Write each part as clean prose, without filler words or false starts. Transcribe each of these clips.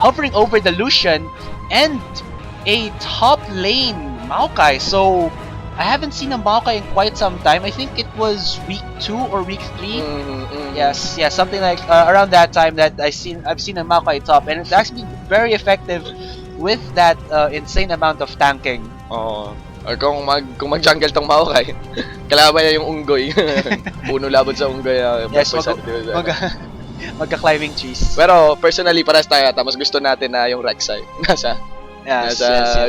hovering over the Lucian and a top lane Maokai. So I haven't seen a Maokai in quite some time. I think it was week 2 or week 3. Yes, yeah, something like around that time that I've seen a Maokai top, and it's actually very effective with that insane amount of tanking. Oo. Or kung mag-jungle tong Maokai, kalaban niya yung unggoy. Puno labot sa unggoy. Yes, magka-climbing trees. Pero personally, paras tayo ata, mas gusto natin na yung Rek'Sai nasa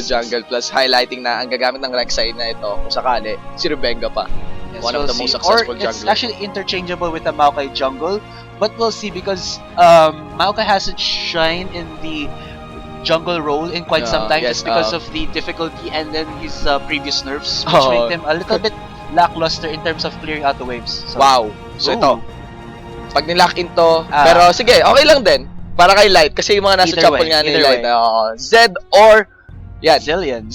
jungle plus highlighting na ang gagamit ng Rek'Sai na ito kung sakali si Rebenga pa. Yes, one of the most successful jungler. It's jungler. actually interchangeable with the Maokai jungle, but we'll see because Maokai hasn't shined in the jungle role in quite some time just because of the difficulty and then his previous nerfs, which made him a little bit lackluster in terms of clearing out the waves. So, wow. So ito, pag nilock in to, pero sige, okay lang din. Para kay Light, kasi yung mga nasa chapel nga ni Light, Zed or Zillion.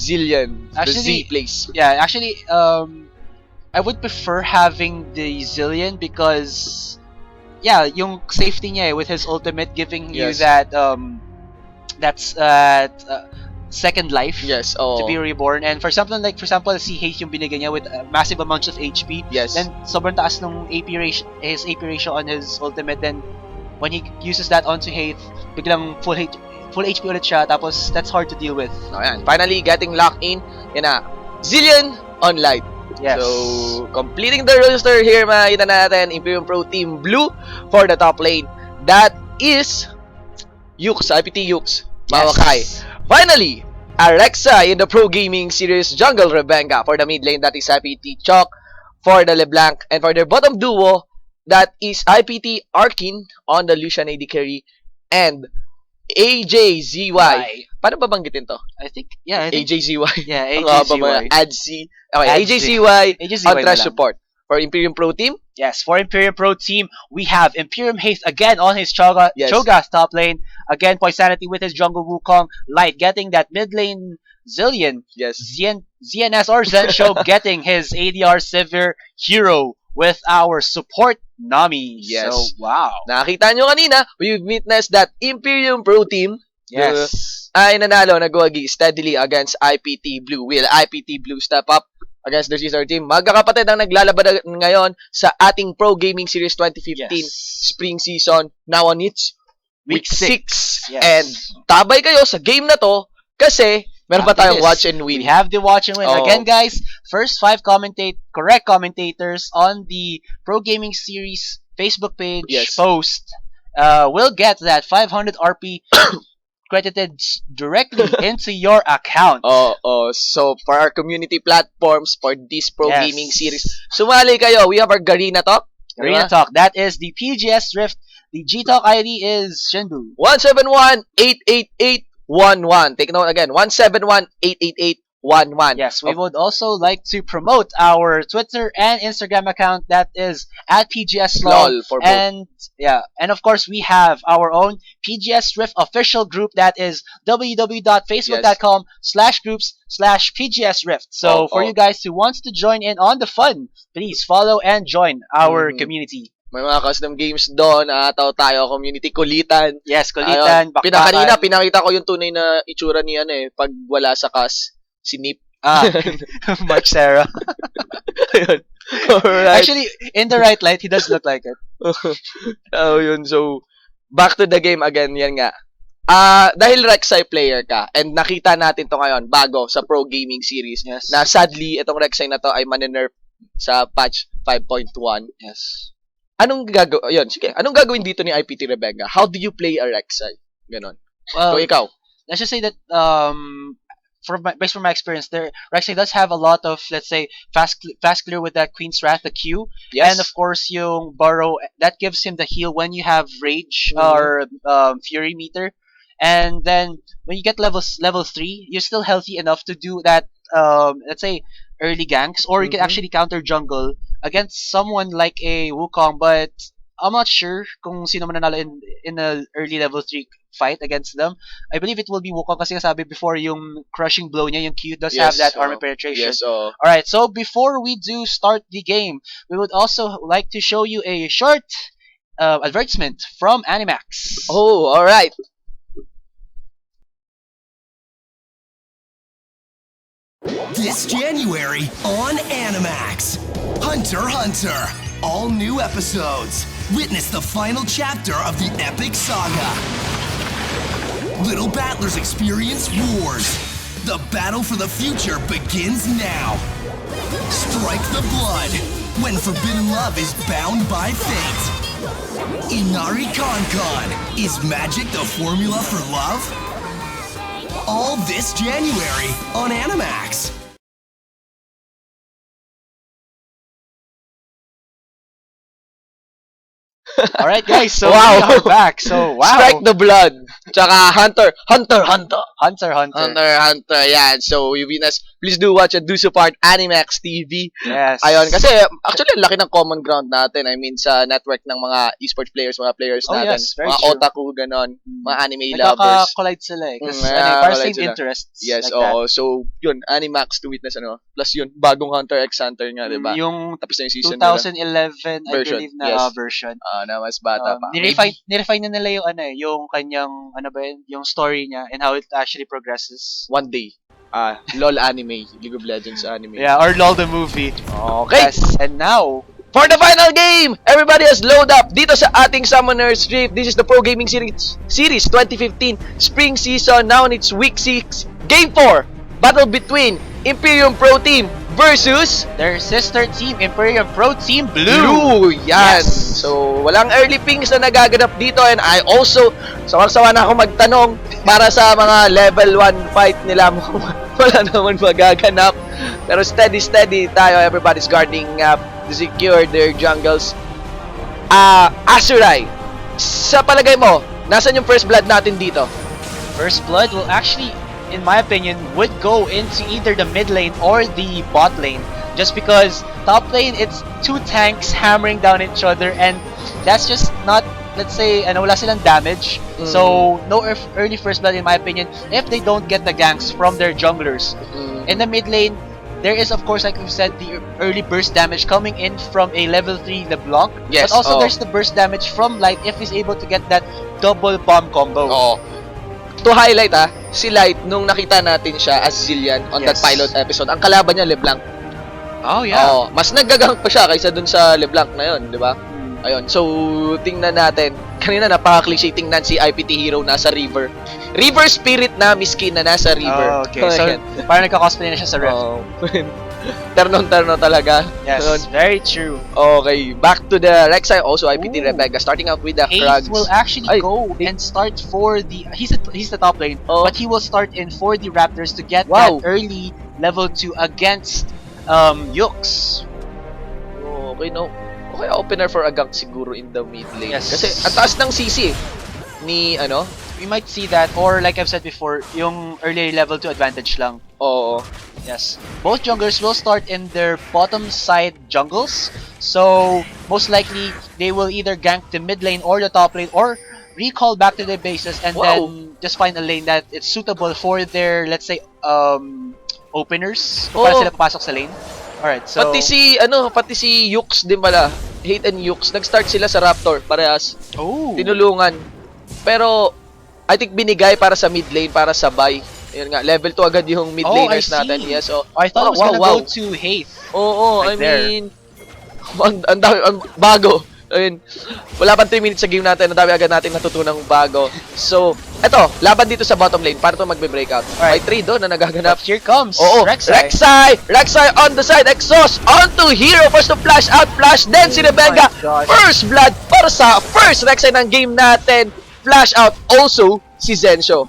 Actually, the Z plays. Yeah, actually, I would prefer having the Zillion because, yeah, yung safety niya with his ultimate giving you that second life to be reborn. And for example, si Haze yung binigyan niya with massive amounts of HP. Then sobrang taas nung his AP ratio on his ultimate. Then when he uses that onto Haze, biglang full HP ulit siya. Tapos that's hard to deal with. Ayan. Finally, getting locked in. Yan na. Zillion on Light. Yes. So, completing the roster here, makikita natin Imperium Pro Team Blue for the top lane. That is Yux, IPT Yux, Maokai. Finally, Alexa in the Pro Gaming Series Jungle Rebenga for the mid lane. That is IPT Chok for the LeBlanc. And for their bottom duo, that is IPT Arkin on the Lucian AD carry and AJZY. Paano ba banggitin to? I think AJZY. Yeah, AJZY. ADC. Okay, AJZY on trash support. For Imperium Pro Team? Yes, for Imperium Pro Team, we have Imperium Haze again on his Cho'Gath top lane. Again, Poisanity with his jungle Wukong. Light getting that mid lane Zillion. Yes. ZNS or Zensho getting his ADR Sivir hero with our support Nami. Yes. So, wow. Nakita nyo kanina, we witnessed that Imperium Pro Team ay nanalo, nag-wagi steadily against IPT Blue. Will IPT Blue step up against the Caesar team? Magkakapatid ang naglalaban ngayon sa ating Pro Gaming Series 2015 spring season. Now on its week 6. And tabay kayo sa game na to kasi meron pa tayong watch and win. We have the watch and win. Again, guys, first 5 correct commentators on the Pro Gaming Series Facebook page post will get that 500 RP credited directly into your account. So for our community platforms for this Pro Gaming Series, sumali kayo. We have our Garena Talk. Garena Talk. That is the PGS Rift. The G-Talk ID is Shenbu. 171-888-11. Take note again. 171-888-11. Yes, we would also like to promote our Twitter and Instagram account. That is at PGS LOL for both. And of course we have our own PGS Rift official group. That is www.facebook.com/groups/PGS Rift. So for you guys who wants to join in on the fun, please follow and join our community. May mga custom games doon. Tayo community kulitan. Yes, kulitan. Kanina pinakita ko yung tunay na itsura ni pag wala sa kas. Si Nip. Mark Sarah. Alright. Actually, in the right light, he does look like it. Yun. So, back to the game again. Yan nga. Dahil Rek'Sai player ka, and nakita natin to ngayon, bago sa Pro Gaming Series, na sadly, itong Rek'Sai na to ay manenerf sa patch 5.1. Yes. Anong gagawin dito ni IPT Rebenga? How do you play a Rek'Sai? Ganon. So, ikaw. Let's just say that, based from my experience, Rek'Sai does have a lot of, let's say, fast clear with that Queen's Wrath, the Q, and of course yung Burrow that gives him the heal when you have Rage or Fury meter, and then when you get level 3, you're still healthy enough to do that, let's say, early ganks, or you can actually counter jungle against someone like a Wukong, but I'm not sure kung sino man nanalo in a early level 3 fight against them. I believe it will be Wukong kasi sabi before yung crushing blow niya, yung Q does have that armor penetration. Alright, so before we do start the game, we would also like to show you a short advertisement from Animax. Alright. This January on Animax. Hunter x Hunter. All new episodes. Witness the final chapter of the epic saga. Little battlers experience wars. The battle for the future begins now. Strike the blood when forbidden love is bound by fate. Inari Con. Is magic the formula for love? All this January on Animax. All right, guys. So Wow. we are back. So wow. Strike the blood. Tsaka Hunter x Hunter. Hunter. Yan. So, Yuvinas, please do watch and do support Animax TV. Yes. Ayun, kasi actually, ang laki ng common ground natin. I mean, sa network ng mga esports players, mga players Oh, natin. yes, very Mga true. otaku, ganon. Mga anime lovers. Nagkaka-collide sila eh. Kasi para collide same sila. interests. Yes, like oo. So, yun, Animax to witness, ano. Plus yun, bagong Hunter x Hunter nga, that. diba? Yung Tapos na yung season nila. 2011, I Version, believe na yes. version. Na mas bata pa. Nirefine na nila yung yung kanyang yung story niya and how it actually progresses. One day. LOL anime. League of Legends anime. Yeah, or LOL the movie. Okay. Yes, and now For the final game, everybody has load up dito sa ating Summoner's Rift. This is the Pro Gaming Series 2015 Spring Season. Now in its Week 6, Game 4. Battle between Imperium Pro Team versus their sister team, Imperium Pro Team Blue. Yan. Yes. So, walang early pings na nagaganap dito and I also, sawang-sawa na ako magtanong para sa mga level 1 fight nila. Wala naman magaganap. Pero steady tayo. Everybody's guarding up to secure their jungles. Asurai, sa palagay mo, nasan yung first blood natin dito? First blood will actually, in my opinion, would go into either the mid lane or the bot lane. Just because top lane, it's two tanks hammering down each other and that's just not, let's say, wala silang damage. So, no early first blood in my opinion if they don't get the ganks from their junglers. In the mid lane, there is of course, like we said, the early burst damage coming in from a level 3 LeBlanc. Yes, but also there's the burst damage from Light if he's able to get that double bomb combo. To highlight si Light, nung nakita natin siya as Zillion on that pilot episode, ang kalaban niya LeBlanc. Oh yeah. Mas nagagang pa siya kaysa dun sa LeBlanc na yun, di ba? Ayun. So, tingnan natin. Kanina napaka-cliche tingnan si IPT Hero nasa river. River Spirit na miskin na nasa river. Okay. So, parang nagka-cosplay na siya sa ref. Terno talaga. Yes, very true. Okay, back to the Rek'Sai, also IPT Rebecca, starting out with the Krugs. Hayes will actually go and start for the... He's the top lane, but he will start in for the Raptors to get that early level 2 against Yux. Okay, no. Okay, opener for Agak siguro in the mid lane. Yes. Kasi ang taas ng CC ni we might see that, or like I've said before, yung early level 2 advantage lang. Oo. Yes. Both junglers will start in their bottom side jungles. So, most likely, they will either gank the mid lane or the top lane or recall back to their bases and then just find a lane that it's suitable for their, let's say, openers. Para sila papasok sa lane. Alright, so... Pati si Yux din pala. Hate and Yux. Nag-start sila sa Raptor, parehas. Tinulungan. Pero, I think binigay para sa mid lane, para sabay. Ayun nga, level 2 agad yung mid laners natin. Yes, I thought it was gonna go to Haith. I mean, ang bago. I mean, wala pang 3 minutes sa game natin, ang dami agad natin natutunang bago. So, eto, laban dito sa bottom lane, para ito magbe-breakout. May 3 doon na nagaganap. But here comes Rek'Sai on the side, exhaust onto Hero, first to flash out, then si Rebecca, first blood para sa first Rek'Sai ng game natin. Flash out also si Zensho.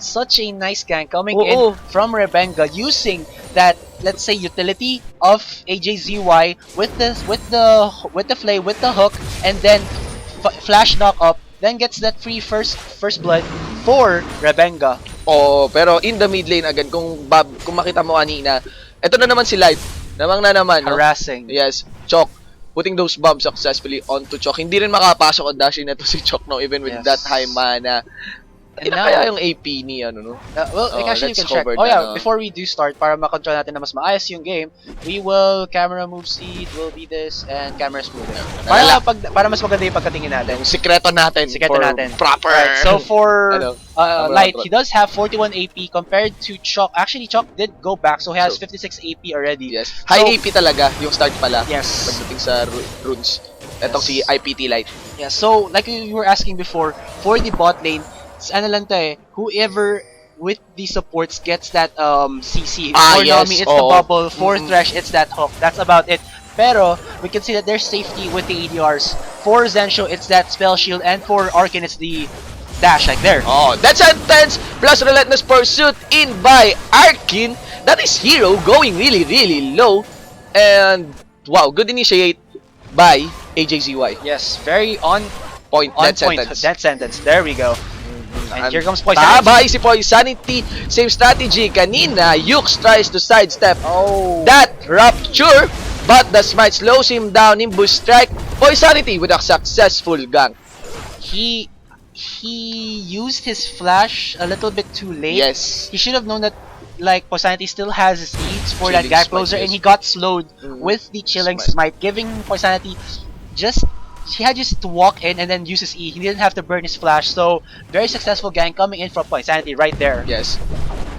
Such a nice gank coming in from Rebenga using that, let's say, utility of AJZY with the flay, with the hook, and then flash knock up, then gets that free first blood for Rebenga. Pero in the mid lane agad, kung makita mo kanina, ito na naman si Light. Harassing. Yes, Chok. Putting those bombs successfully onto Chok. Hindi rin makapasok ang dashin na to si Chok, no, even with that high mana. And Ilan now, kaya yung AP ni ano, no? actually, you let's can check. cover Oh that, yeah, before we do start, para makontrol natin na mas maayos yung game, we will, camera move speed will be this, and camera smoothing. Para mas maganda yung pagkatingin natin. Yung sikreto natin. Proper. Right, so for Ano? Light, he does have 41 AP compared to Chalk. Actually, Chalk did go back, so he has So, 56 AP already. Yes. High AP talaga yung start pala. Yes. Pagdating sa runes. Etong si IPT Light. Yeah, so like you were asking before, for the bot lane, ano lang to whoever with the supports gets that CC. For yes, Nami, it's the bubble. For Thresh, it's that hook. That's about it. Pero, we can see that there's safety with the ADRs. For Zensho, it's that spell shield. And for Arkin, it's the dash, like there. Oh, that's intense plus relentless pursuit in by Arkin. That is Hero going really, really low. And, wow, good initiate by AJZY. Yes, very on Point, on that point. sentence. That sentence. There we go. And here comes Poison. Tabay si Poisanity. Same strategy. Kanina, Yux tries to sidestep Oh. that Rapture, but the smite slows him down in boost strike. Poisanity with a successful gank. He used his flash a little bit too late. Yes. He should have known that like Poisanity still has his needs for that Chilling gap smite, closer, yes. and he got slowed Mhm. with the chilling Smite. smite, giving Poisanity he had just to walk in and then use his E. He didn't have to burn his flash, so very successful gang coming in from Poisanity right there. Yes.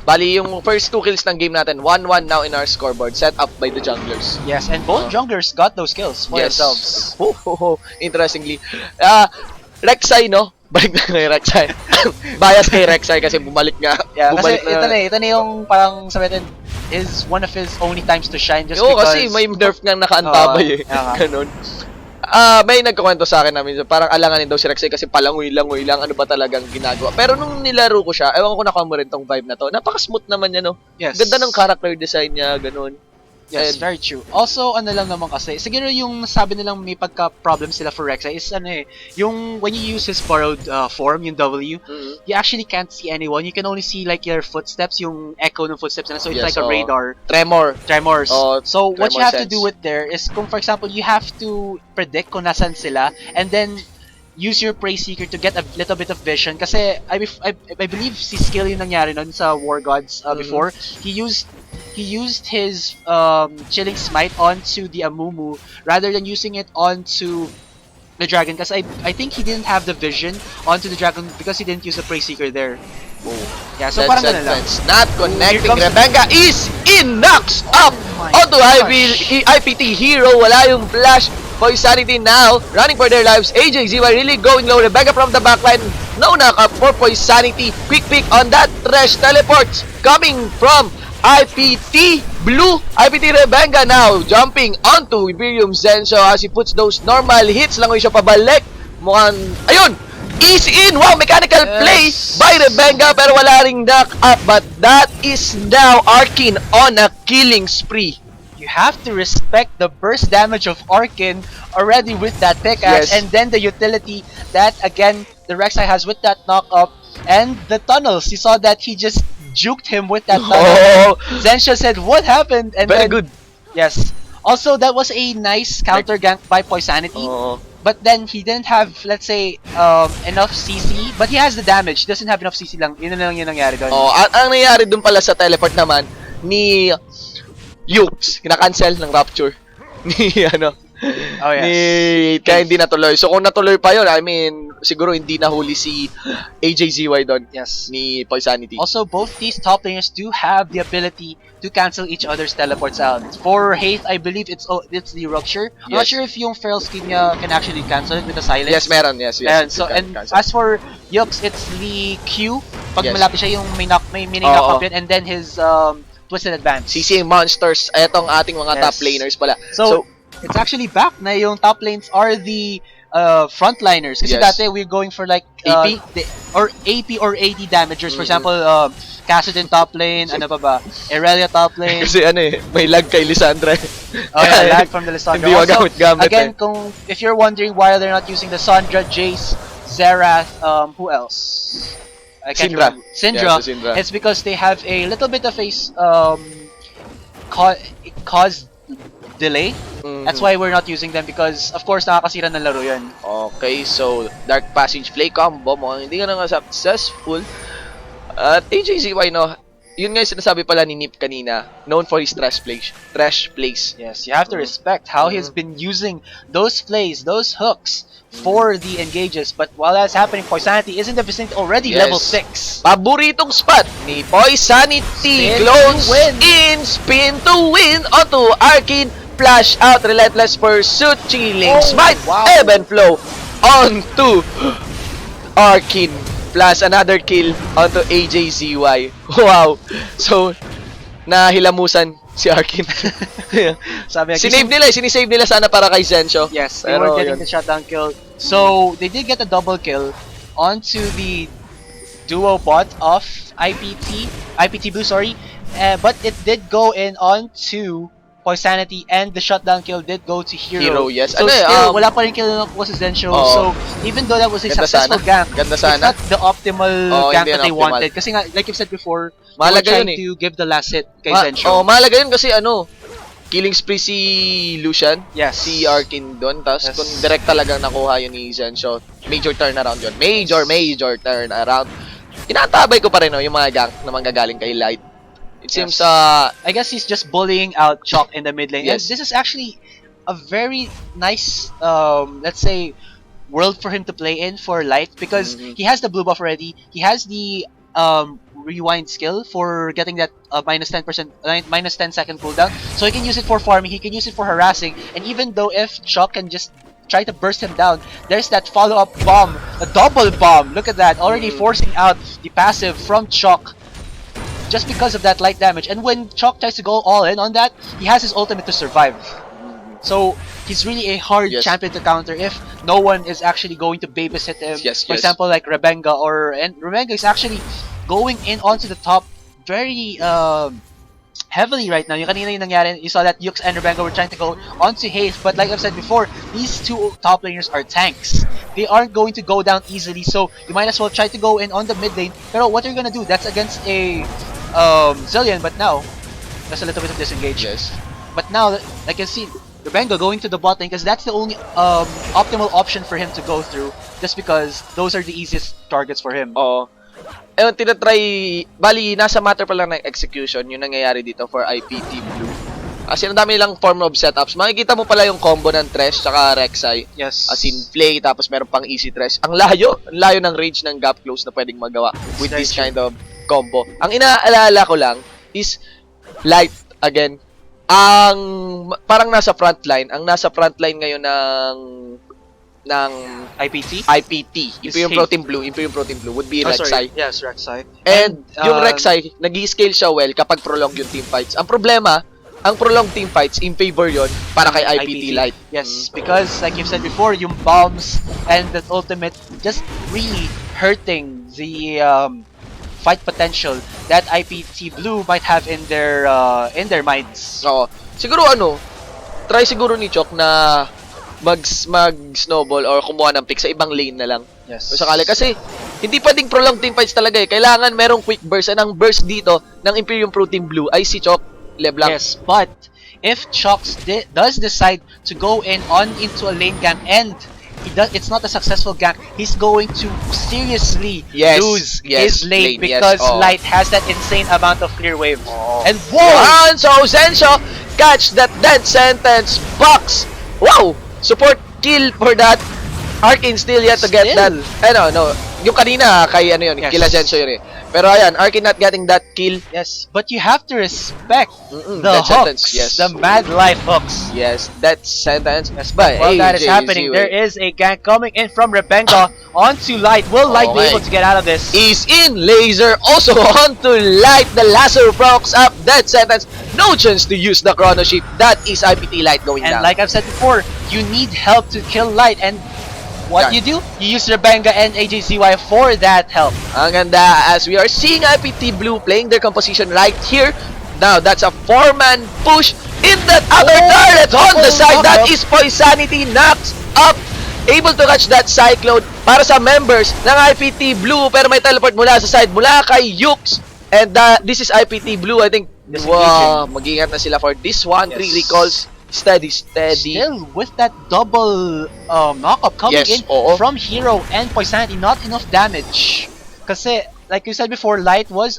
Bali, yung first 2 kills ng game natin, 1-1 now in our scoreboard, set up by the junglers. Yes, and both junglers got those kills for themselves. Interestingly. Rek'Sai, no? Balik na kay Rek'Sai. Bias kay Rek'Sai kasi bumalik nga. Yeah, kasi bumalik ito na yung parang sabihin is one of his only times to shine just Oo, because kasi may nerf nga nakaantabay Ganun. May nagkukwento sa akin namin, parang alanganin daw si Rek'Sai kasi palangoy-langoy lang, ano ba talagang ginagawa. Pero nung nilaro ko siya, ewan ko nakuha mo rin tong vibe na to, napaka-smooth naman niya, no? Yes. Ganda ng character design niya, ganun. Yes, And- very true. Also, ano lang naman kasi, siguro yung sabi nilang may pagka-problem sila for Rek'Sai is yung when you use his borrowed form, yung W, you actually can't see anyone. You can only see like your footsteps, yung echo ng footsteps na, so it's Yes, like a radar. Tremors. Oh, So what you tremor have to sense. do with there is kung for example, you have to predict kung nasan sila and then use your Prey Seeker to get a little bit of vision kasi I believe si skill yung nangyari nun sa War Gods before. He used his chilling smite onto the Amumu rather than using it onto the dragon because I think he didn't have the vision onto the dragon because he didn't use the Prey Seeker there. Yeah, so parang ganun lang. Not connecting. Here comes- Rebecca is in, knocks up my onto gosh. IPT Hero. Wala yung flash. Poisanity now running for their lives. AJZY really going low. Rebecca from the backline. No knock-up for Poisanity. Quick pick on that Thresh teleports coming from IPT Blue. IPT Rebecca now jumping onto Imperium Zensho as he puts those normal hits. Langoy siya pabalik. Mukhang, ayun! Easy in! Wow! Mechanical play by Rebecca pero wala ring knock-up. But that is now Arkin on a killing spree. You have to respect the burst damage of Arkin already with that pickaxe, Yes. and then the utility that again the Rek'Sai has with that knock-up and the tunnels. You saw that he just juked him with that tunnel. Oh, Zensha said, "What happened?" And very then, good. Yes. Also, that was a nice counter gank by Poisanity. Oh. But then he didn't have, let's say, enough CC. But he has the damage. He doesn't have enough CC lang. Yun na lang yung nangyari doon. Oh, ang nangyari dun pala sa teleport naman ni Yux, kinakancel ng Rapture. Ni Oh, yes. kaya hindi natuloy. So kung natuloy pa yun, I mean, siguro hindi nahuli si AJZY doon. Yes. Ni Poisanity. Also, both these top laners do have the ability to cancel each other's teleports out. For Haith, I believe it's the Rupture. I'm not Yes. sure if yung Feral Skin niya can actually cancel it with the silence. Yes, meron. Yes. And so, you can and cancel. as for Yux, it's the Q. Pag Yes. malapit siya yung may mini Oo. knock up yun, and then his Twisted Advance. CC Monsters, etong ating mga Yes. top laners pala. So, it's actually back na yung top lanes are the frontliners. Kasi Yes. dati we're going for like AP? or AP or AD damagers. For Mhm. example, Kassadin top lane, ano pa ba? Irelia top lane. kasi may lag kay Lissandra. Oh yeah, lag from the Lissandra. Hindi Also, magamit-gamit again, if you're wondering why they're not using the Sandra, Jace, Xerath, who else? I can't Syndra. remember. Syndra. Yeah, so Syndra. It's because they have a little bit of a it caused delay. That's why we're not using them because, of course, nakakasira ng laro yun. Okay, so Dark Passage play combo mo, hindi ka na nga successful. At AJZY, no, yun nga yung sinasabi pala ni Nip kanina, known for his trash plays. Yes, you have to respect how he's been using those plays, those hooks for the engages. But while that's happening, Poisanity is in the vicinity already, level 6. Paboritong spot ni Poisanity. Spin Close to win. in, spin to win onto Arkin. Flash out, relentless pursuit, chilling smite, ebb and flow onto Arkin. Plus another kill onto AJZY. Wow. So, nahilamusan si Arkin. Sabi sinisave nila sana para kay Zensho. Yes, they were getting the shutdown kill. So, they did get a double kill onto the duo bot of IPT Blue, sorry. But it did go in onto Poisanity, and the shutdown kill did go to Hero. Yes. So still, wala pa rin kill na nakuha si Zensho. So, even though that was a successful gank, it's not the optimal gank that they wanted. Kasi nga, like you've said before, they were trying to give the last hit kay Zensho. Mahalaga yun kasi killing spree si Lucian, si Arkin doon. Tapos kung direct talagang nakuha yun ni Zensho, major turnaround yun. Major turnaround. Tinatabay ko pa rin yung mga gank na manggagaling kay Light. It seems, I guess he's just bullying out Chalk in the mid lane. Yes. And this is actually a very nice, let's say, world for him to play in for Light because he has the blue buff already. He has the rewind skill for getting that minus 10% minus 10 second cooldown. So he can use it for farming. He can use it for harassing. And even though if Chalk can just try to burst him down, there's that follow-up bomb, a double bomb. Look at that, already forcing out the passive from Chalk. Just because of that light damage. And when Chalk tries to go all in on that, he has his ultimate to survive. So, he's really a hard champion to counter if no one is actually going to babysit him. For example, like Rebenga. And Rebenga is actually going in onto the top very heavily right now. Yung kanina yung nangyari, you saw that Yux and Rebenga were trying to go onto Haze. But like I've said before, these two top laners are tanks. They aren't going to go down easily. So, you might as well try to go in on the mid lane. Pero what you're gonna do, that's against a Zillion, but now there's a little bit of disengage. But now, like you see, Rebenga going to the bot lane because that's the only optimal option for him to go through. Just because those are the easiest targets for him. Ewan, tinatry, bali, nasa matter pa lang ng execution, yung nangyayari dito for IPT Blue. Kasi ang dami nilang form of setups. Makikita mo pala yung combo ng Thresh tsaka Rek'Sai. As in play, tapos meron pang easy Thresh. Ang layo ng range ng gap close na pwedeng magawa with this kind of combo. Ang inaalala ko lang is Light again. Parang nasa frontline. Ang nasa frontline ngayon ng IPT? Imperium Protein Blue would be Rek'Sai. Yes, Rek'Sai. And yung Rek'Sai, nag-scale siya well kapag prolonged yung team fights. Ang problema, ang prolonged team fights, in favor yon para kay IPT Light. Yes, because like you've said before, yung bombs and the ultimate just really hurting the fight potential that IPT Blue might have in their minds. Siguro try siguro ni Chok na mag-snowball or kumuha ng pick sa ibang lane na lang. Yes. So, sakali kasi hindi pwedeng prolonged team fights talaga eh. Kailangan merong quick burst. And ang burst dito ng Imperium Protein Blue ay si Chok LeBlanc. Yes, but if Chok does decide to go into a lane gank and it's not a successful gank, he's going to seriously lose his lane because Light has that insane amount of clear wave. And and so Zensho catch that dead sentence box. Wow! Support kill for that. Arkin still yet to get that. No. Yung kanina kay kila Zensho yun eh. Pero ayan, Arkin not getting that kill. Yes, but you have to respect the that hooks, sentence, the mad life hooks. Yes, that sentence. But while that is happening, there is a gank coming in from Rebenga onto Light. Will Light be able to get out of this? Is in laser also onto Light. The laser procs up that sentence. No chance to use the chrono shift. That is IPT Light going down. And like I've said before, you need help to kill Light. And what you do? You use Rebenga and AJZY for that help. Ang ganda as we are seeing IPT Blue playing their composition right here. Now that's a 4-man push in that other turret on the side. That is Poisanity knocks up. Able to catch that Cyclone para sa members ng IPT Blue. Pero may teleport mula sa side mula kay Yux. And this is IPT Blue. I think, wow, mag-ingat na sila for this one. 3 recalls. Steady. Still, with that double knockup coming Yes, in oo. from Hero and Poisanity, not enough damage. Kasi, like you said before, Light was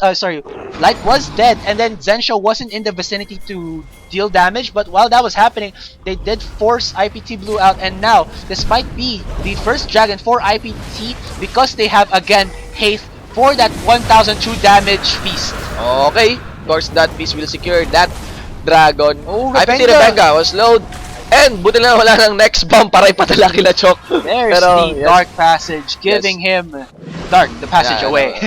dead, and then Zensho wasn't in the vicinity to deal damage. But while that was happening, they did force IPT Blue out, and now, despite being the first dragon for IPT, because they have again haste for that 1,002 damage feast. Okay, of course that piece will secure that dragon. Oh, IPT Rebenga. Rebenga was low. And buti na wala ng next bomb para ipadala kila Chok. There's Pero, the yes. Dark Passage, giving him the passage Yeah, away.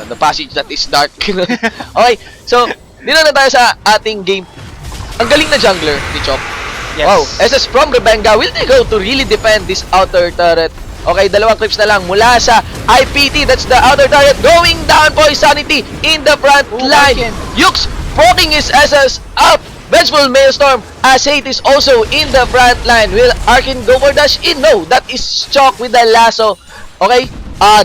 the passage that is dark. Okay, so dito na tayo sa ating game. Ang galing na jungler ni Chok. Yes. Wow, SS from Rebenga, will they go to really defend this outer turret? Okay, dalawang clips na lang mula sa IPT. That's the outer turret going down. Poisanity in the front Oh, line. Arkin. Yukes poking his SS up. Vengeful Maelstrom as Hate is also in the front line. Will Arkin go for dash in? No, that is Chok with the lasso. Okay,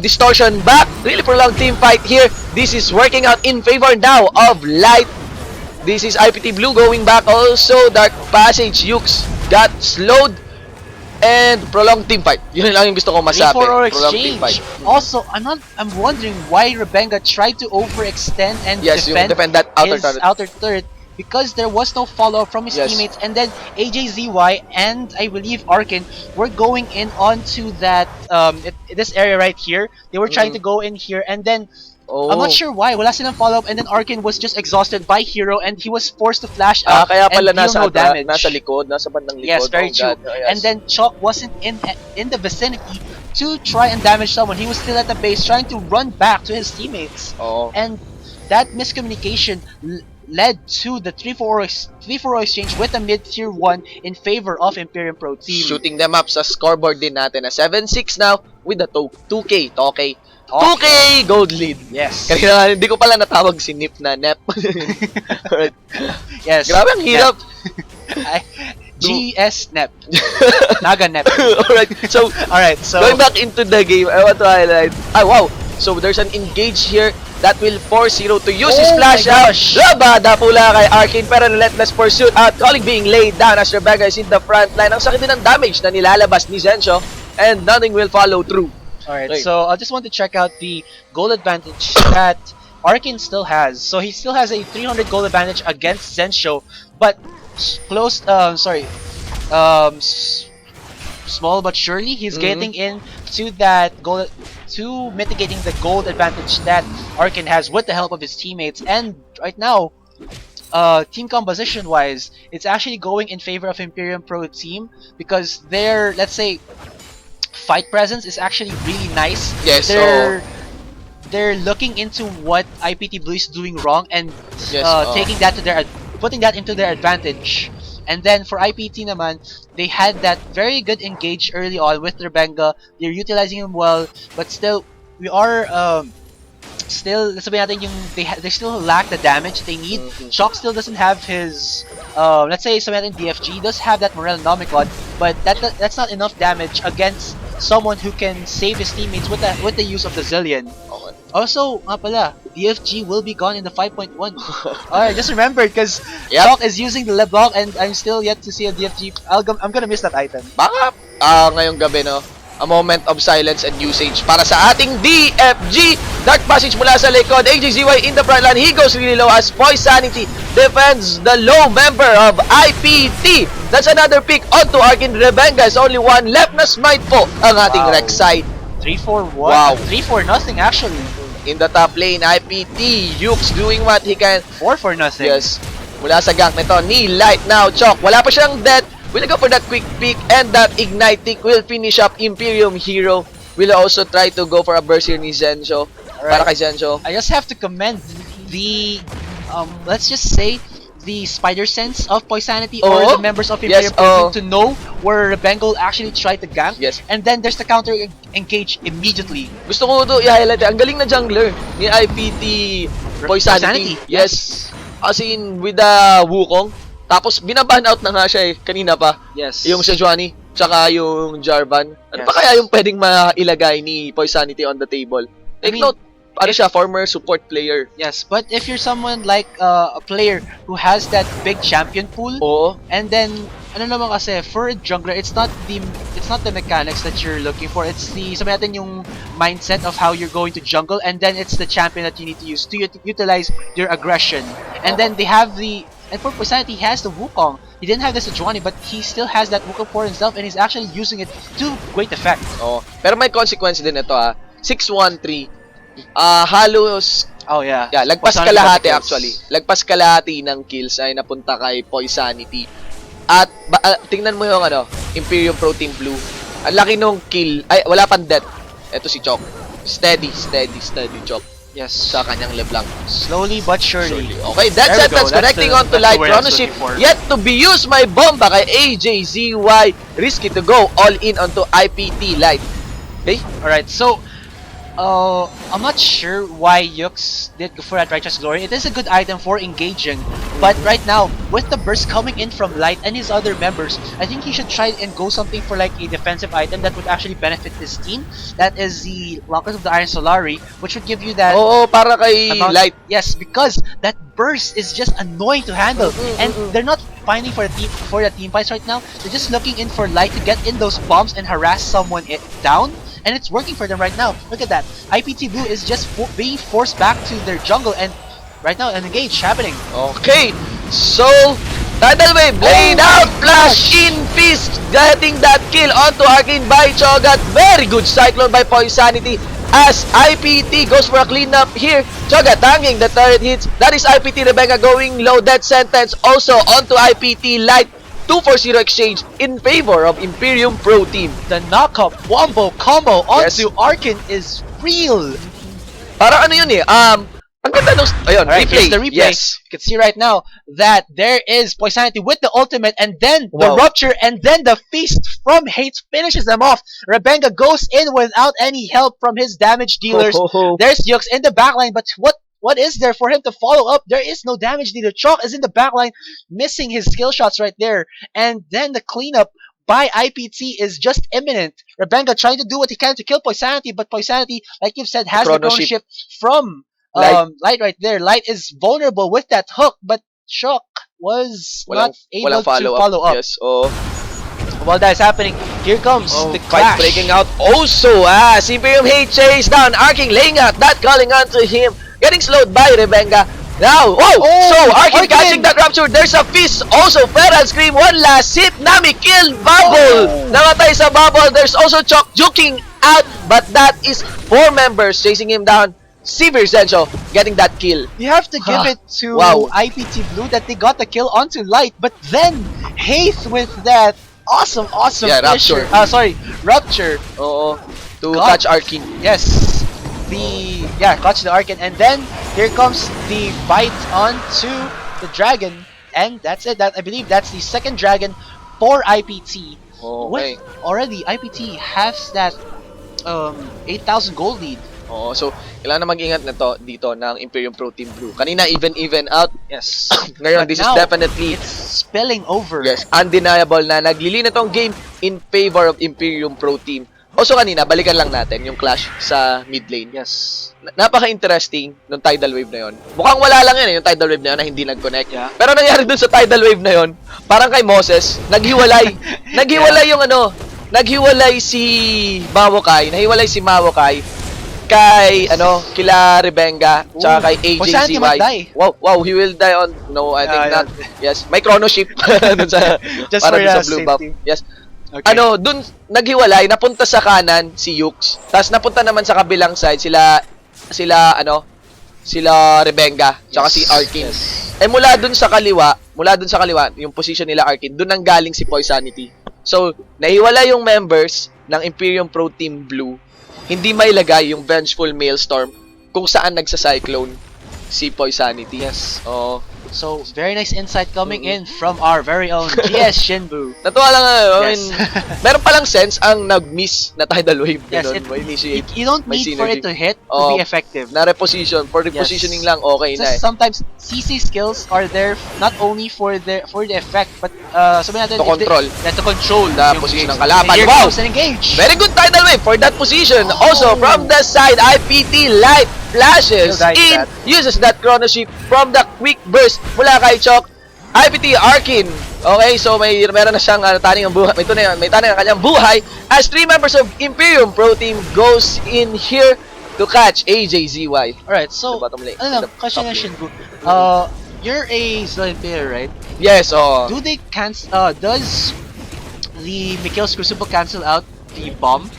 distortion back. Really prolonged team fight here. This is working out in favor now of Light. This is IPT Blue going back also. Dark Passage, Yukes got slowed. And prolonged team fight. Yun lang yung gusto ko masabi. 3-4 Prolonged team fight. exchange. Also, I'm wondering why Rebenga tried to overextend and Yes, yung defend that outer his turret. outer turret, because there was no follow-up from his Yes. teammates, and then AJZY and I believe Arkin were going in onto that this area right here. They were trying to go in here, and then I'm not sure why. Wala silang follow-up, and then Arkin was just exhausted by Hero, and he was forced to flash out Kaya pala and deal no damage. nasa likod, nasa bandang likod. Yes, very Oh, true. God. Oh, yes. And then Chalk wasn't in the vicinity to try and damage someone. He was still at the base trying to run back to his teammates. Oo. And that miscommunication led to the 3-4 exchange with a mid-tier 1 in favor of Imperium Pro Team. Shooting them up sa scoreboard din natin na 7-6 now with the 2K, Tokay. 2K gold lead. Yes. Kanina hindi ko pala natawag si Nip na Nep. Alright. Yes. Grabe ang hirap. GS Nep. Naga Nep. Alright, so going back into the game, I want to highlight. Wow. So there's an engage here that will force Hero to use his Oh flash my out. gosh. Labada pula kay Arkin pero relentless pursuit out. Calling being laid down as Rebenga is in the front line. Ang sakit din ng damage na nilalabas ni Zensho and nothing will follow through. Alright, Right. so I just want to check out the goal advantage that Arkin still has. So he still has a 300 goal advantage against Zensho, but small but surely he's getting in to that goal, to mitigating the gold advantage that Arkin has with the help of his teammates. And right now, team composition wise, it's actually going in favor of Imperium Pro Team because their, let's say, fight presence is actually really nice. Yes, they're looking into what IPT Blue is doing wrong and Yes, taking that to putting that into their advantage. And then for IPT naman, they had that very good engage early on with Rebenga. They're utilizing him well, but still we are still, sabihin natin yung they still lack the damage they need. Shock still doesn't have his let's say sabihin natin DFG does have that Morel Nomicon, but that's not enough damage against someone who can save his teammates with the use of the Zillion. Okay. Also, nga pala, DFG will be gone in the 5.1. Alright, just remembered because Yep. Shock is using the LeBlanc and I'm still yet to see a DFG. I'm gonna miss that item. Baka ngayong gabi no, a moment of silence and usage para sa ating DFG. Dark Passage mula sa likod. AJZY in the front line. He goes really low as Poisanity defends the low member of IPT. That's another pick onto Arkin. Rebenga is only one left na smite po ang ating Wow. Rex side. 3-4-1. Wow. 3-4-0 actually. In the top lane, IPT. Yukes doing what he can. 4-0. Yes. Mula sa gank nito ni Light now. Chok. Wala pa siyang death. Will go for that quick pick and that ignite tick will finish up Imperium Hero. Will also try to go for a burst here ni Zensho. Para kay Zensho. I just have to commend the let's just say the spider sense of Poisanity or Oo. the members of Yes, Imperium Pro Team to know where Bengal actually tried to gank. Yes. And then there's the counter engage immediately. Gusto ko ito i-highlight. Ang galing na jungler ni IPT Poisanity. Yes. As in, with the Wukong. Tapos, binaban out na nga siya kanina pa. Yes. Yung Sejuani, tsaka yung Jarvan. Ano Yes. pa kaya yung pwedeng mailagay ni Poisanity on the table? Take mean, note, ano siya, former support player. Yes, but if you're someone like a player who has that big champion pool, Oo. and then ano naman kasi for a jungler, it's not the mechanics that you're looking for. It's the sabi natin yung mindset of how you're going to jungle, and then it's the champion that you need to use to utilize your aggression. And then they have and for Poseidon, he has the Wukong. He didn't have this Sejuani, but he still has that Wukong for himself, and he's actually using it to great effect. Oh, pero may consequence din ito 613. Halos Oh yeah. yeah, lagpas Poseidon kalahati kills. actually. Lagpas kalahati ng kills ay napunta kay Poisanity. At tingnan mo yung Imperium Pro Team Blue. Ang laki nung kill. Ay, wala pang death. Ito si Chok. Steady Chok. Yes. Sa kanyang LeBlanc. Slowly but surely. Okay, that There we sentence go. connecting That's onto the light word I was chronoship. looking for. Yet to be used my bomba kay AJZY. Risky to go all in onto IPT light. Okay? Alright, so I'm not sure why Yux did go for that Righteous Glory. It is a good item for engaging, but right now, with the burst coming in from Light and his other members, I think he should try and go something for like a defensive item that would actually benefit his team. That is the Lockers of the Iron Solari, which would give you that Oo, para kay amount. light. Yes, because that burst is just annoying to handle, and they're not finding for the team fights right now. They're just looking in for Light to get in those bombs and harass someone down. And it's working for them right now. Look at that. IPT Blue is just being forced back to their jungle, and right now an engage happening. Okay, so Tidal Wave laid out, flash in fist, getting that kill onto Arcane by Cho'Gath. Very good Cyclone by Poisanity as IPT goes for a cleanup here. Cho'Gath hanging the turret hits. That is IPT Rebecca going low. Death sentence also onto IPT Light. 2-4-0 exchange in favor of Imperium Pro Team. The knockup wombo combo onto Arkin is real. Para ano yun ang ganda nung, ayun, Alright, replay. here's the replay. Yes. You can see right now that there is Poisanity with the ultimate, and then the Wow. rupture, and then the feast from Hate finishes them off. Rebenga goes in without any help from his damage dealers. There's Yux in the backline, but what is there for him to follow up? There is no damage dealer. Chalk is in the backline, missing his skill shots right there. And then the cleanup by IPT is just imminent. Rebenga trying to do what he can to kill Poisanity, but Poisanity, like you've said, has the chronoship from Light right there. Light is vulnerable with that hook, but Chalk was not able to follow up. Yes, oh. While that is happening, here comes the Fight clash. breaking out also as Imperium Hate chase down. Arking laying out that calling onto him. Getting slowed by Rebenga. Now, so Arkin catching that rapture. There's a fist also. Feral Scream. One last hit. Nami killed Bubble. Namatay sa Bubble. There's also Chok juking out. But that is 4 members chasing him down. Sivir Zencho getting that kill. You have to give it to IPT Blue that they got the kill onto Light. But then, Haith with that awesome Rapture. Rupture. Oo. To catch Arkin. Yes. Catch the Arkin, and then here comes the bite onto the dragon, and that's it. I believe that's the second dragon for IPT. Okay. Already IPT has that 8,000 gold lead. So kailangan na mag-ingat dito ng Imperium Pro Team Blue. Kanina even out. Yes. Ngayon this is definitely spilling over. Yes, undeniable na naglili na tong game in favor of Imperium Pro Team. Also kanina, balikan lang natin yung clash sa mid lane. Yes. Napaka-interesting nung tidal wave na yon. Mukhang wala lang yun yung tidal wave na yun na hindi nag-connect. Yeah. Pero nangyari dun sa tidal wave na yon, parang kay Moses, naghiwalay. Naghiwalay yung naghiwalay si Mawokai, kay kila Rebenga, tsaka kay AJCY. Wow, he will die on I think not. Yes, may chronoship dun sa just para for dun sa blue buff. safety. Yes. Okay. Dun naghiwalay, napunta sa kanan si Yux. Tapos napunta naman sa kabilang side sila Rebenga, tsaka si Arkin. Yes. Mula dun sa kaliwa, yung position nila Arkin, dun nang galing si Poisanity. So, nahiwala yung members ng Imperium Pro Team Blue. Hindi mailagay yung Vengeful Maelstrom kung saan nagsa-cyclone si Poisanity. Yes. So, very nice insight coming in from our very own GS Shinbu. Natuwa lang I Yes. mean, meron palang sense ang nag-miss na tidal wave. Yes, initiate. You don't need for it to hit to be effective. Na reposition. For repositioning lang, okay na Sometimes CC skills are there not only for the effect, but sabihin natin, To control. To control the yung position game. ng kalaban. Here Wow! comes an engage. Very good tidal wave for that position. Also, from the side, IPT Light flashes You'll like in, that. uses that chrono shift from the quick burst mula kay Chok. IPT Arkin. Okay, so meron na siyang taning ang buhay. May taning ang kanyang buhay as 3 members of Imperium Pro Team goes in here to catch AJZY. Alright, so, The bottom lane. ano, The question top na lane. Shinbu. You're a Zillion player, right? Yes, oh. Do they cancel, does the Mikhail's Crucible cancel out the bomb?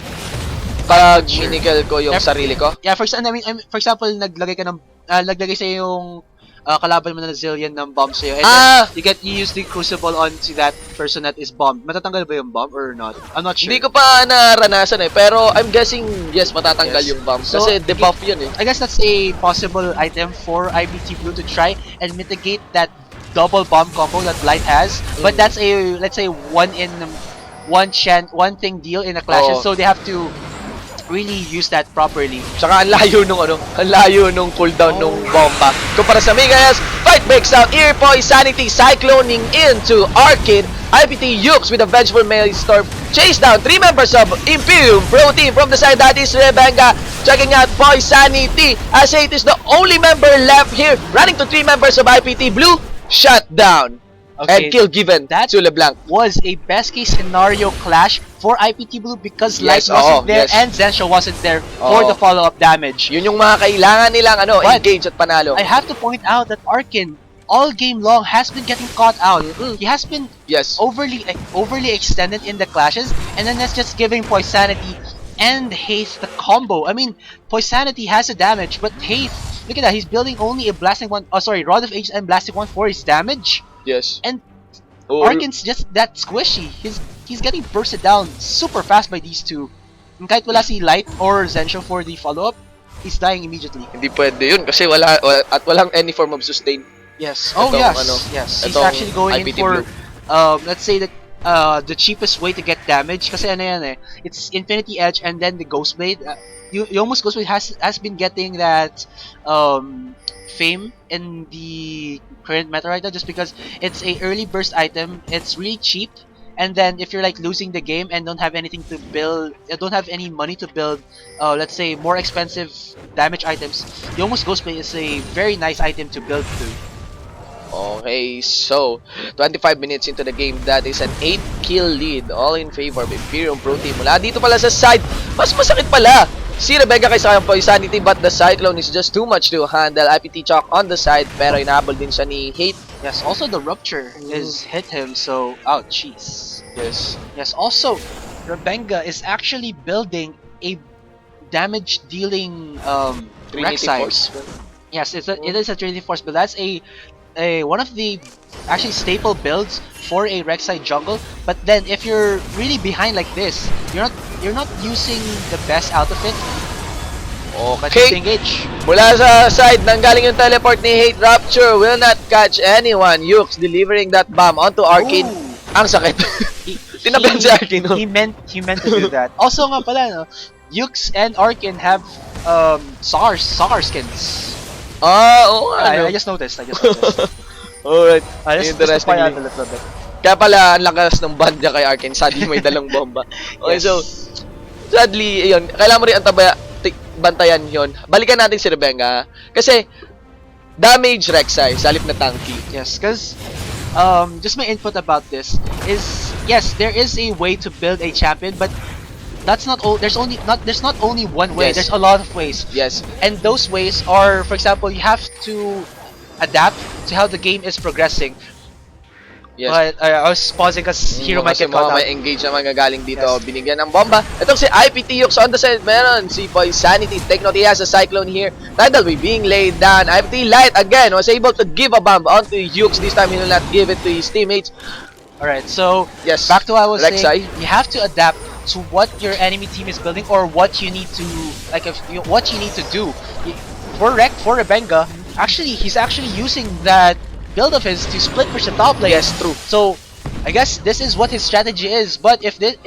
Pag minigal ko yung sarili ko. Yeah, for example, naglagay ka ng, naglagay sa yung kalaban mo na Zillion ng bomb sa'yo. And then you use the Crucible onto that person that is bombed. Matatanggal ba yung bomb or not? I'm not sure. Hindi ko pa naranasan pero I'm guessing yes, matatanggal yung bomb. So, Kasi debuff yun eh. I guess that's a possible item for IPT Blue to try and mitigate that double bomb combo that Light has. But that's a, let's say, one thing deal in a clashes, so they have to really use that properly. Tsaka ang layo nung cooldown nung bomba. Kumpara sa Migas, fight breaks out, Ear Sanity cycloning into Arcade. IPT Yukes with a vengeful melee storm chase down 3 members of Imperium Pro Team from the side. That is Rebenga checking out Sanity as it is the only member left here, running to 3 members of IPT Blue. Shut down. And kill given to LeBlanc. Was a best case scenario clash for IPT Blue because Light wasn't there and Zensho wasn't there for the follow-up damage. Yun yung mga kailangan nilang engage at panalo. I have to point out that Arkin all game long has been getting caught out. He has been overly extended in the clashes, and then that's just giving Poisanity and Haste the combo. I mean, Poisanity has a damage, but Haste, look at that, he's building only a Blasting one, Rod of Ages and Blasting one for his damage. Yes. And Arkin's just that squishy. He's getting bursted down super fast by these two. And kahit wala si Light or Zensho for the follow-up, he's dying immediately. Hindi pwede yun kasi walang any form of sustain. Yes. Yes. He's actually going in for let's say the cheapest way to get damage kasi ano yan it's Infinity Edge and then the Ghost Blade. Yomu's Ghost Blade has been getting that fame in the current meta right now just because it's a early burst item, it's really cheap, and then if you're like losing the game and don't have anything to build, don't have any money to build let's say more expensive damage items, Yomu's Ghost Blade is a very nice item to build through. Okay, so 25 minutes into the game, that is an 8-kill lead, all in favor of Imperium Pro Team. Mula dito pala sa side, mas masakit pala si Rebecca kaysa kayang Poisanity, but the Cyclone is just too much to handle. IPT Chalk on the side, pero inahabol din siya ni Hate. Yes, also the Rupture is hit him, so, oh, jeez. Yes, also, Rebecca is actually building a damage-dealing Rek'Sai. Yes, it is a Trinity Force, but that's one of the actually staple builds for a Rek'Sai jungle. But then if you're really behind like this, you're not using the best out of it. Okay. Engage. Mula sa side nanggaling yung teleport ni Hate, Rapture will not catch anyone. Yukes delivering that bomb onto Arkin. Ang sakit. Tinabihan si Arkin. He meant to do that. Also nga pala, no, Yukes and Arkin have Sar skins. I just noticed. Alright. Interesting. Kaya pala, ang lakas ng band niya kay Arkin. Sadly, may dalang bomba. Okay, so, sadly, ayun, kailangan mo rin bantayan yun. Balikan natin si Rebenga. Kasi, damage Rek'Sai, salip na tanky. Yes, because, just my input about this is, yes, there is a way to build a champion, but that's not all. There's not only one way. There's a lot of ways. Yes. And those ways are, for example, you have to adapt to how the game is progressing. Yes. But I was pausing because Hero might get caught out. May engage naman gagaling dito. Yes. Binigyan ng bomba. Itong si IPT Yukes on the side. Meron si Poisanity. Take note, he has a Cyclone here. Tidal Wave being laid down. IPT Light again was able to give a bomb onto Yukes. This time he will not give it to his teammates. Alright, so yes. Back to what I was Rek'Sai. saying. You have to adapt to what your enemy team is building or what you need to what you need to do. For Rebenga, actually he's actually using that build of his to split push the top lane. Yes, true. So I guess this is what his strategy is. But if it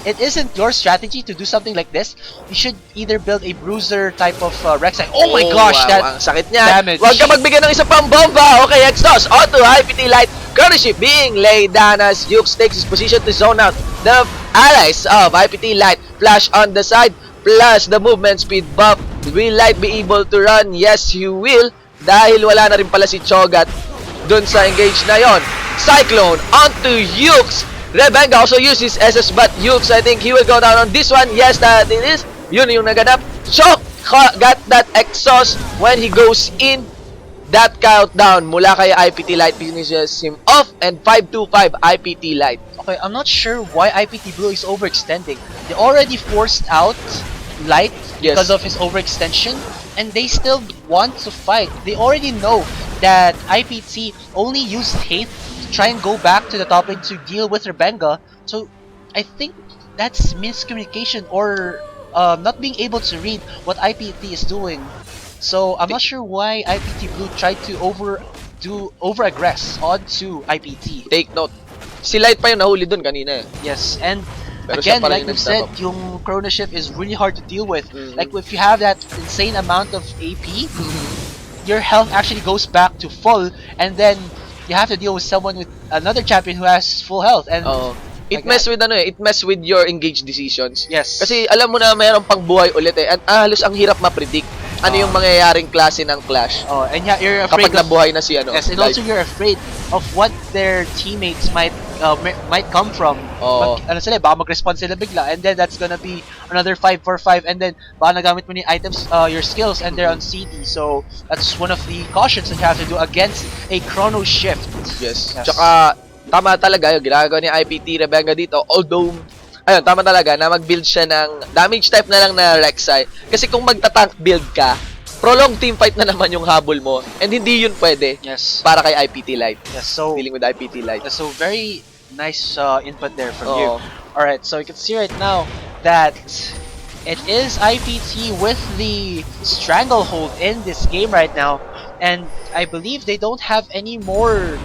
isn't your strategy to do something like this, you should either build a bruiser type of Rek'Sai. Oh my gosh, wow, that ang sakit niya. damage. Huwag ka magbigay ng isa pang bomba. Okay, exhaust onto IPT Light. Courtesy being laid down as Yukes takes his position to zone out the allies of IPT Light. Flash on the side plus the movement speed buff. Will Light be able to run? Yes, he will. Dahil wala na rin pala si Cho'Gath. dun sa engage na yon. Cyclone onto Yukes. Rebenga also uses SS, but Yukes, I think he will go down on this one. Yes, that it is. Yun yung naganap. Chok got that exhaust when he goes in. That countdown mula kay IPT Light finishes him off, and 5-2-5 IPT Light. Okay, I'm not sure why IPT Blue is overextending. They already forced out Light because of his overextension, and they still want to fight. They already know that IPT only used Hate to try and go back to the top lane to deal with Rebenga. So I think that's miscommunication or not being able to read what IPT is doing. So I'm not sure why IPT Blue tried to over-aggress onto IPT. Take note. Si Light pa yung nahuli dun kanina eh. Yes, and Pero again, siya pala like yung we said, nag-step up. yung Chrono Shift is really hard to deal with. Like if you have that insane amount of AP, your health actually goes back to full, and then you have to deal with someone with another champion who has full health. And It mess with it mess with your engaged decisions. Yes. Kasi alam mo na mayroong pang buhay ulit eh. At halos ang hirap ma-predict ano yung mangyayaring klase ng clash. And yeah, you're afraid kapag nabuhay na si Yes, and also you're afraid of what their teammates might come from. Ano sila, baka mag-respond sila bigla, and then that's gonna be another 5-4-5, and then baka nagamit mo ni items, your skills, and they're on CD. So that's one of the cautions that you have to do against a Chrono Shift. Yes. Tsaka tama talaga yung ginagawa ni IPT Rebenga dito, although ayun, tama talaga na mag-build siya ng damage type na lang na Rek'Sai. Kasi kung magta-tank build ka, prolonged team fight na naman yung habol mo, and hindi yun pwede para kay IPT Light. Yes, so dealing with IPT Light. So very nice input there from you. Alright, so you can see right now that it is IPT with the stranglehold in this game right now, and I believe they don't have any more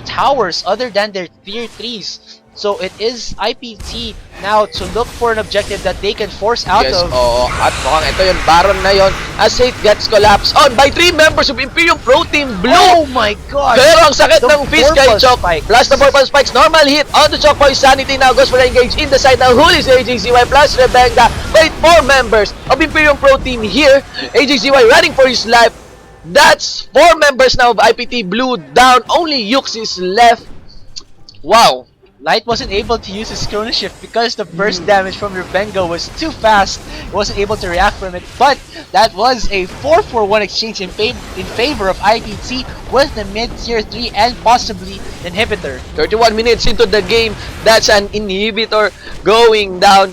towers other than their tier 3s. So it is IPT now to look for an objective that they can force out of. At mukhang ito yung Baron na yon as Hate gets collapsed on by 3 members of Imperium Pro Team Blue. Oh my god! Pero ang sakit ng fist kay Chok. Spikes. Plus the purple spikes, normal hit on the Chok Boy. Sanity now goes for the engage in the side. Now who is AJZY plus Rebenga? Wait, 4 members of Imperium Pro Team here. AJZY running for his life. That's 4 members now of IPT Blue down. Only Yukes is left. Wow. Light wasn't able to use his Chrono Shift because the burst damage from Rebenga was too fast. He wasn't able to react from it, but that was a 4-for-1 exchange in favor of IPT with the mid-tier 3 and possibly Inhibitor. 31 minutes into the game, that's an Inhibitor going down.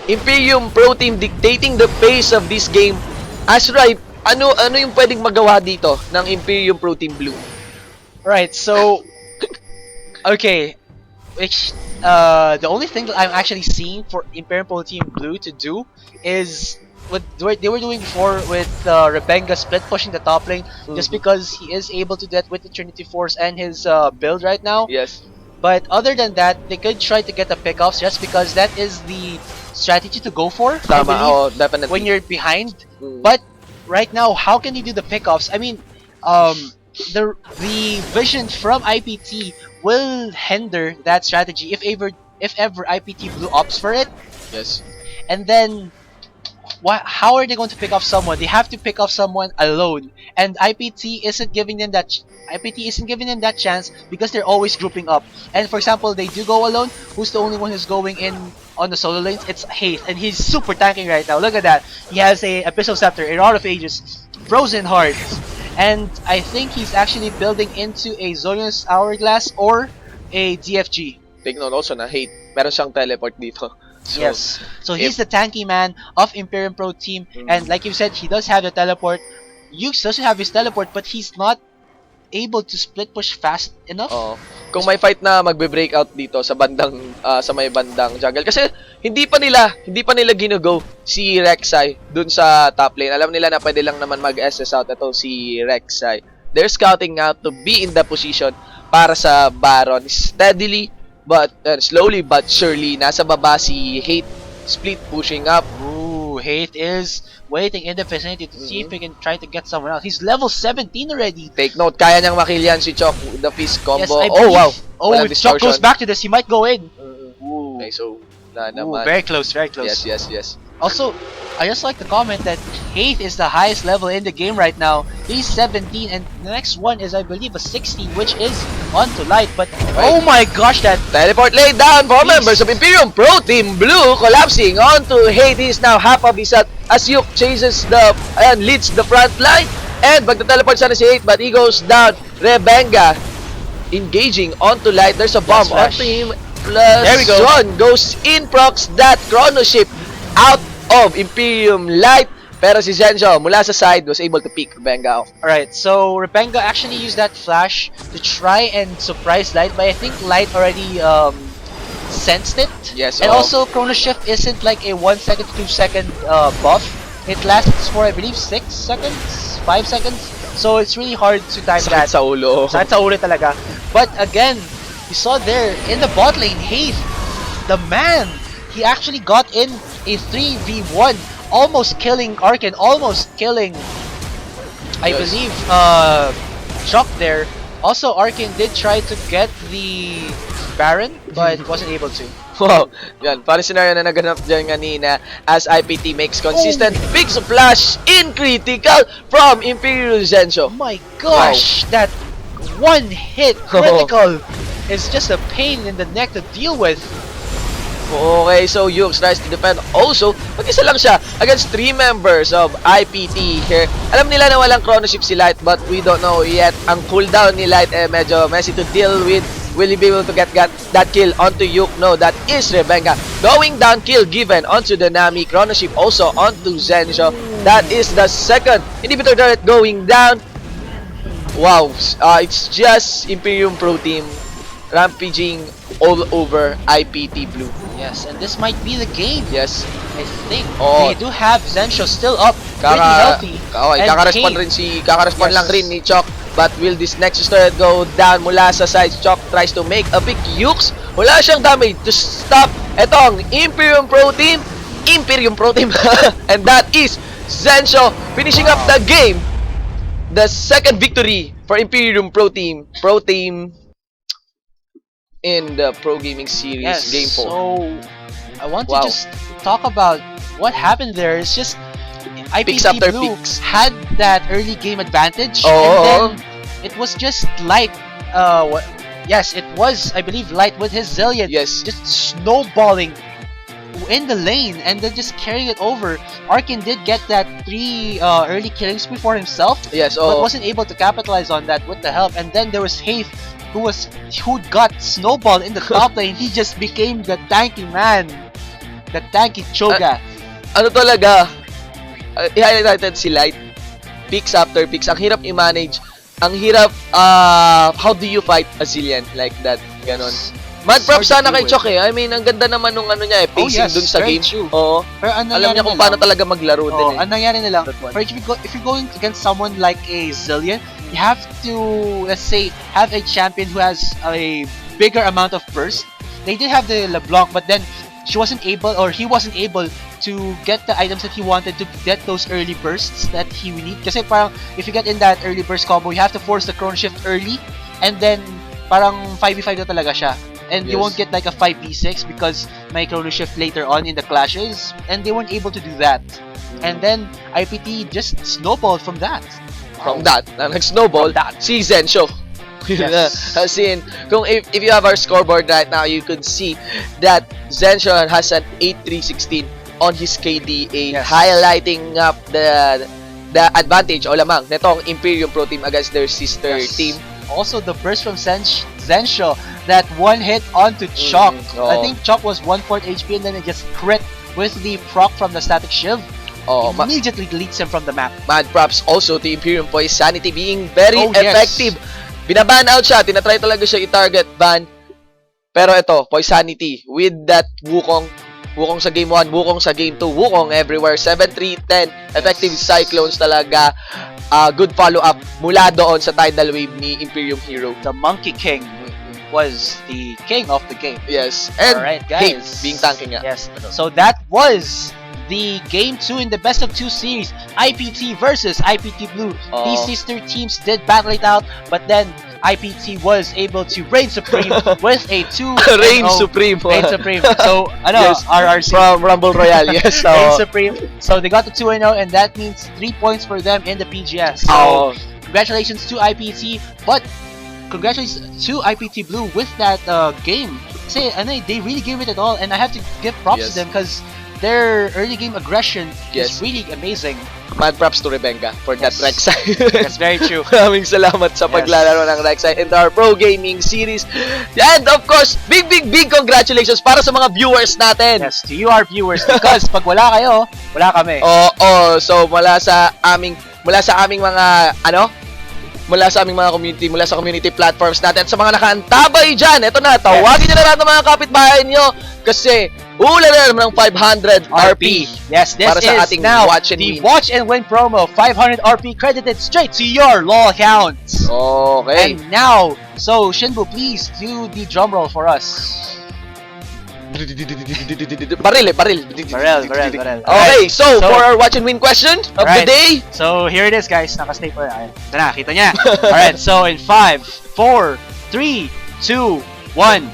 Imperium Pro Team dictating the pace of this game. Asripe, ano yung pwedeng magawa dito ng Imperium Pro Team Blue? Right, so okay. The only thing that I'm actually seeing for Imperium Pro Team Blue to do is what they were doing before with Rebenga split pushing the top lane, just because he is able to do that with the Trinity Force and his build right now. Yes. But other than that, they could try to get the pickoffs just because that is the strategy to go for. Tama, definitely. When you're behind. But right now, how can you do the pickoffs? I mean, the vision from IPT will hinder that strategy if ever IPT Blue opts for it. Yes. And then how are they going to pick off someone? They have to pick off someone alone, and IPT isn't giving them that chance because they're always grouping up. And for example, they do go alone. Who's the only one who's going in on the solo lanes? It's Hate, and he's super tanking right now. Look at that. He has a Abyssal Scepter, a Rod of Ages, Frozen Hearts, and I think he's actually building into a Zonius Hourglass or a DFG. Take note also na Hate, meron siyang teleport dito. So, yes. So he's the tanky man of Imperium Pro Team, and like you said, he does have the teleport. Yukes doesn't have his teleport, but he's not able to split push fast enough. Kung may fight na magbe-breakout dito sa bandang sa may bandang jungle, kasi hindi pa nila ginugo si Rek'Sai dun sa top lane. Alam nila na pwede lang naman mag-SS out ito si Rek'Sai. They're scouting out to be in the position para sa Baron. Steadily but slowly but surely nasa baba si Hate, split pushing up. Ooh, Hate is waiting in the vicinity to see if he can try to get someone else. He's level 17 already. Take note, kaya niyang makill yan si Chok with the fist combo. Yes, wow. If Chok goes back to this, he might go in. Okay, so na Ooh, naman. very close, very close. Yes. Also, I just like to comment that Haith is the highest level in the game right now. He's 17, and the next one is, I believe, a 16, which is onto Light. But oh my gosh, that Teleport laid down for Beast. members of Imperium Pro Team Blue, collapsing onto Hades. Now half of his health as Yuk chases and leads the front line. And magta-teleport sana si Hate, but he goes down. Rebenga engaging onto Light. There's a bomb Flash. onto him. Plus There we go. one goes in, procs that chrono ship out of Imperium Light. Pero si Zensho mula sa side was able to pick Rebenga off. Alright, so Rebenga actually used that flash to try and surprise Light, but I think Light already sensed it. Yes, and also Chrono Shift isn't like a 1 second to 2 second buff. It lasts for, I believe, 6 seconds, 5 seconds. So it's really hard to time Sakit that. sa ulo. Sakit sa ulo talaga. But again, you saw there in the bot lane, Haith, the man, he actually got in a 3v1, almost killing Arkin, almost killing, I believe, Chuck there. Also, Arkin did try to get the Baron, but wasn't able to. Wow, yan. Parang scenario na naganap dyan kanina as IPT makes consistent big splash in critical from Imperial Zensho. Oh my gosh, that one hit critical is just a pain in the neck to deal with. Okay, so Yux tries to defend. Also, mag-isa lang siya against 3 members of IPT here. Alam nila na walang chrono ship si Light, but we don't know yet. Ang cooldown ni Light medyo messy to deal with. Will he be able to get that kill onto Yuk? No, that is Rebenga. Going down, kill given onto the Nami. Chrono ship also onto Zensho. That is the second inhibitor turret going down. Wow, it's just Imperium Pro Team rampaging all over IPT Blue. Yes, and this might be the game. Yes. I think Oh. they do have Zensho still up, pretty healthy. And Kaka-respond Haith, rin kaka-respond Yes. lang rin ni Chok. But will this Nexus turret go down mula sa side? Chok tries to make a big Yux. Wala siyang damage to stop etong Imperium Pro Team. And that is Zensho finishing up the game. The second victory for Imperium Pro Team. In the Pro Gaming Series yes, Game 4. so I want Wow. to just talk about what happened there. It's just Picks IPT after Blue picks. had that early game advantage, Oo. and then it was just Light. Yes, it was, I believe, Light with his Zillion Yes. just snowballing in the lane and then just carrying it over. Arkin did get that 3 early killings before himself, Yes, but oh. wasn't able to capitalize on that with the help. And then there was Haith, who got snowballed in the top lane. He just became the tanky man, the tanky Choga. Ano talaga, i-highlight natin si Light. Picks after picks. Ang hirap i-manage. Ang hirap, how do you fight a Zillion like that? Ganon. Mad props Hard to sana do kay it. Chok eh. I mean, ang ganda naman nung ano niya eh, pacing yes, dun sa very game. true. Oo. Pero ang Alam nangyari niya kung na paano lang- talaga maglaro din eh. Ang nangyari na lang, That one. for if you're going against someone like a Zillion, you have to, let's say, have a champion who has a bigger amount of burst. They did have the LeBlanc, but then he wasn't able to get the items that he wanted to get those early bursts that he need. Kasi parang, if you get in that early burst combo, you have to force the chrono shift early, and then parang 5v5 na talaga siya. And you Yes. won't get like a 5v6 because may chrono shift later on in the clashes, and they weren't able to do that. And then IPT just snowballed from that. From that, na nag-snowball, From that. si Zensho. Yes. As in, if you have our scoreboard right now, you could see that Zensho has an 8-3-16 on his KDA, Yes. highlighting up the advantage o lamang netong Imperium Pro Team against their sister Yes. team. Also, the burst from Zensho, that one hit onto Chalk. oo. I think Chalk was 1/4 HP, and then it just crit with the proc from the static shiv. Oh, Immediately deletes him from the map. mad props also to Imperium for his sanity being very Oh, yes. effective. Binaban out siya, tinatry talaga siya i-target ban. Pero ito, Poisanity with that Wukong sa game 1, Wukong sa game 2, Wukong everywhere, 7-3-10, effective Cyclones talaga. Good follow-up mula doon sa tidal wave ni Imperium Hero. The Monkey King was the king of the game. Yes, and Alright, Hate guys. being tanky nga. Yes. So that was the game 2 in the best of 2 series, IPT versus IPT Blue. Oh. These sister teams did battle it out, but then IPT was able to reign supreme with a 2 Reign Supreme. Reign supreme. So, Yes, RRC. from Rumble Royale, yes. So, Reign supreme. So they got the 2-0, and that means 3 points for them in the PGS. So, congratulations to IPT, but congratulations to IPT Blue with that game. Say, they really gave it all, and I have to give props to them because their early game aggression is really amazing. Mad props to Rebenga for that Rek'Sai. That's very true. Maraming salamat sa paglalaro ng Rek'Sai in our Pro Gaming Series. And of course, big congratulations para sa mga viewers natin. Yes, to you our viewers, because pag wala kayo, wala kami. So mula sa aming mga mula sa aming mga community, mula sa community platforms natin, at sa mga nakaantabay dyan, eto na, tawagin nyo na lahat ng mga kapitbahay nyo kasi ulan na naman ng 500 RP. Yes, this para sa is ating now watch and the win. Watch and Win promo. 500 RP credited straight to your LOL accounts. Okay. And now, so Shinbu, please do the drum roll for us. Baril. Okay, so for our watch and win question of the day. So here it is, guys. Naka-stay po. Ito na, kita niya. Alright, so in 5, 4, 3, 2, 1.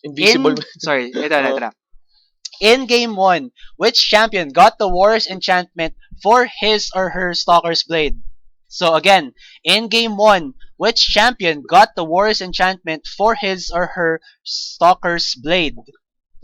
Invisible. Ito na. In Game 1, which champion got the Warrior's Enchantment for his or her Stalker's Blade? So again, in Game 1, which champion got the Warrior's Enchantment for his or her Stalker's Blade?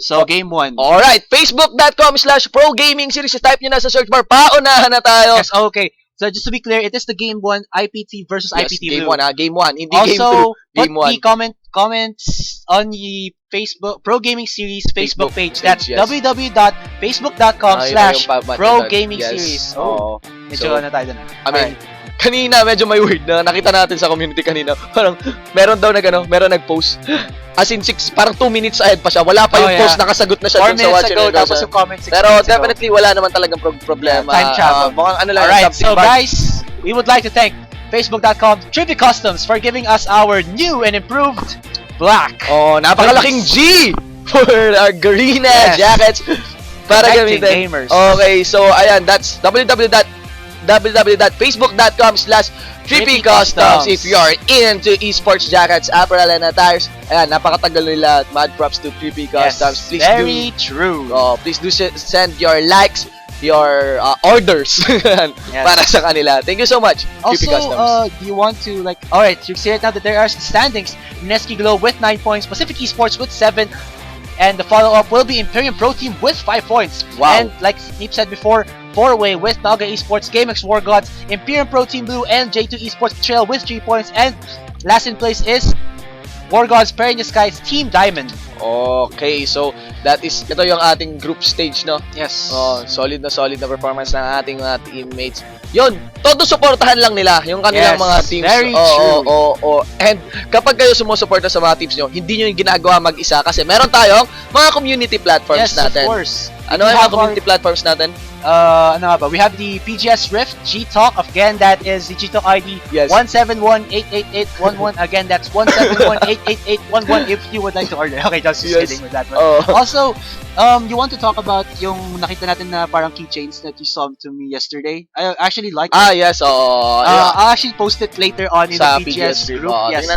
So, Game 1. Alright, facebook.com/Pro Gaming Series. Type nyo na sa search bar. Paunahan na tayo. Yes, okay. So, just to be clear, it is the Game 1 IPT versus IPT Game Blue. 1, Game 1. Hindi also, Game 2. Game 1. put the comments on the Facebook Pro Gaming Series Facebook page. That's www.facebook.com/Pro Gaming Series. Medyo na tayo dun. I mean, kanina medyo may weird na nakita natin sa community kanina. Parang meron nag-post. As in parang 2 minutes ahead pa siya. Wala pa yung post, nakasagot na siya dun sa watch ago, tapos yung comment 6 Pero minutes definitely wala naman talagang problema. Time travel. Mukhang Alright, so guys, we would like to thank Facebook.com Trivia Customs for giving us our new and improved black. Napakalaking G for our Garena jackets para gamitin. Gamers. Okay, so ayan, that's www.facebook.com/3pcustoms if you are into esports jackets, apparel, and attires. Ayan, napakatagal nila. Mad props to 3P Customs. Yes, very true. Please do send your likes, your orders para sa kanila. Thank you so much, 3P Customs. Also, do you want to alright, you see it now that there are standings. Neski Glow with 9 points, Pacific Esports with 7, and the follow-up will be Imperium Pro Team with 5 points. Wow. And like Sneep said before, 4-way with Naga Esports, GameX War Gods, Imperium Pro Team Blue, and J2 Esports Trail with 3 points. And last in place is War Gods Perennial Skies Team Diamond. Okay, so ito yung ating group stage, no? Yes. Solid na performance ng ating mga teammates. Yun, todo suportahan lang nila yung kanilang mga teams. Very true. And kapag kayo sumusuporta sa mga teams nyo, hindi nyo yung ginagawa mag-isa kasi meron tayong mga community platforms natin. Yes, of course. Ano yung mga community platforms natin? We have the PGS Rift G-Talk. Again, that is the G-Talk ID 171-88811. Again, that's 171-88811 if you would like to order. Okay, just kidding with that one. Also, you want to talk about yung nakita natin na parang keychains that you saw to me yesterday? I actually like it. Yes. I'll actually post it later on in the PGS group. Yes.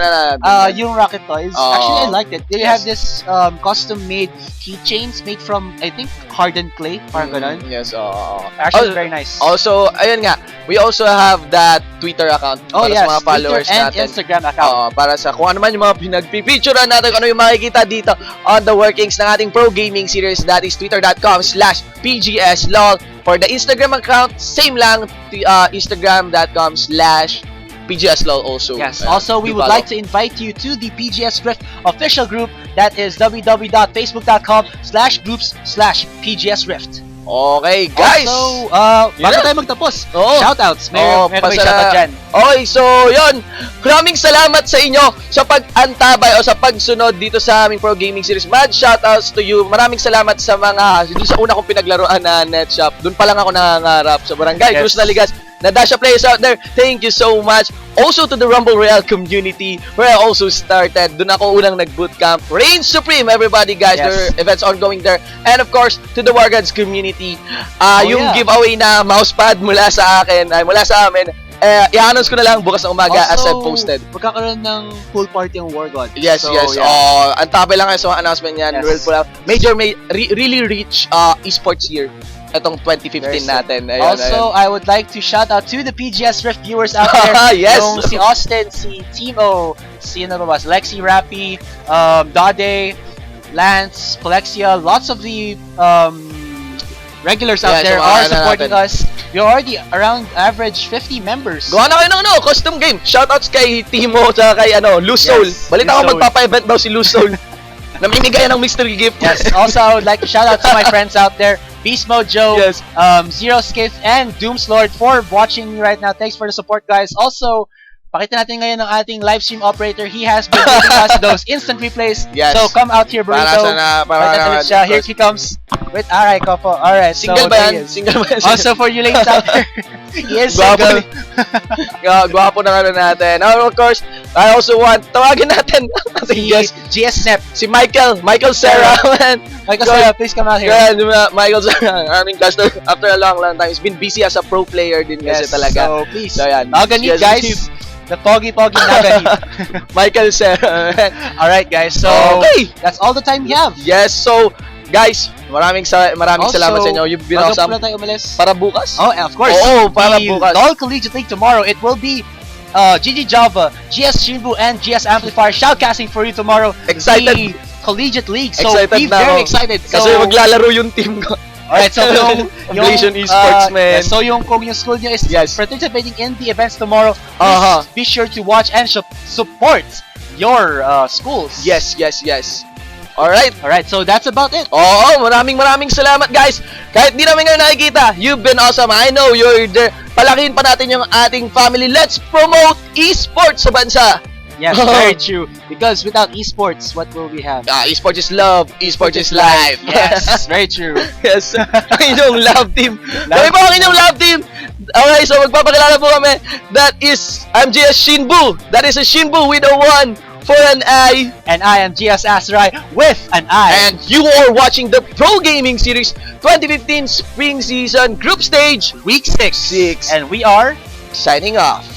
Yung Rocket Toys. Actually, I liked it. They have this custom-made keychains made from, I think, hardened clay. Parang ganun. Yes. Actually, very nice. Also, ayun nga, we also have that Twitter account para sa mga followers Twitter and natin. Instagram account. Para sa kung ano man yung mga pinagpipicturean natin, kung ano yung makikita dito on the workings ng ating Pro Gaming Series. That is twitter.com/PGSLOL. For the Instagram account, same lang, instagram.com/PGSLOL also. Yes, also we would like to invite you to the PGS Rift official group. That is www.facebook.com/groups/PGS Rift. Okay, guys! Also, bago tayo magtapos, shoutouts. Meron shoutout dyan. Okay, so yun. Maraming salamat sa inyo sa pag-antabay o sa pagsunod dito sa aming Pro Gaming Series. Mad shoutouts to you. Maraming salamat sa doon sa una kong pinaglaruan na net shop. Doon pa lang ako nangangarap sa Barangay Cruz Naligas. Na Dasha players out there, thank you so much. Also to the Rumble Royale community where I also started. Doon ako unang nag-bootcamp. Reign Supreme, everybody, guys. There are events ongoing there. And of course, to the War Gods community. Yung giveaway na mousepad mula sa akin, mula sa amin, i-announce ko na lang bukas ng umaga as I've posted. Magkakaroon ng pool party ang War God. Yes, So, yes. yeah. Ang tabi lang kayo sa mga announcement niyan. Yes. Really rich esports year. Itong 2015 natin. Ayun, also, I would like to shout out to the PGS Rift viewers out there. Yes. Yung si Austin, si Timo, si ano ba ba, Lexi Rappy, Dade, Lance, Polexia, lots of the regulars out there are supporting us. We're already around average 50 members. Gawa na kayo ng custom game. Shoutouts kay Timo at kay Loose Soul. Balita ko magpapa-event daw si Loose Soul. Namimigay ng mystery gift. Yes. Also, I would like to shout out to my friends out there. Beast Mode Joe, Zero Skiff, and Doomslord for watching me right now. Thanks for the support, guys. Also, pakita natin ngayon ng ating live stream operator. He has been giving us those instant replays. Yes. So, come out here, Burrito. Here he comes. Wait, alright, Kopo. Alright, single so ba yan? Single ba yan? Also, for you ladies out there, he is single. Gwapo na natin. Of course, I also want, tawagin natin si GS Snap. Si Michael Serra. Michael Serra, please come out here. Yeah, Michael Serra, aming caster after a long time. He's been busy as a pro player din kasi talaga. So, please. So, yan. Naganit, guys. The pogi Naganit. Michael Serra. Alright, guys. So, okay. That's all the time we have. Yes, so, guys, maraming salamat sa inyo. You've been awesome. Bago tayo umalis. Para bukas? Oh, of course. Para bukas. The Collegiate League tomorrow, it will be GG Java, GS Shinbu, and GS Amplifier shoutcasting for you tomorrow. Excited. The Collegiate League. So, excited be very excited. Kasi maglalaro yung team ko. Alright, so yung esports, man. So kung yung school nyo is participating in the events tomorrow, be sure to watch and support your schools. Yes. Alright, so that's about it. Maraming salamat, guys. Kahit di namin kayo nakikita, you've been awesome. I know you're there. Palakihin pa natin yung ating family. Let's promote esports sa bansa. Yes, very true. Because without esports, what will we have? Esports is love. Esports is life. Yes, very true. Yes. Ang inyong love team. Kami po ang inyong love team. Okay, so magpapakilala po kami. That is, I'm GS Shinbu. That is a Shinbu with a 1 for an I. And I am GS Asarai with an I. And you are watching the Pro Gaming Series 2015 Spring Season Group Stage Week 6. And we are signing off.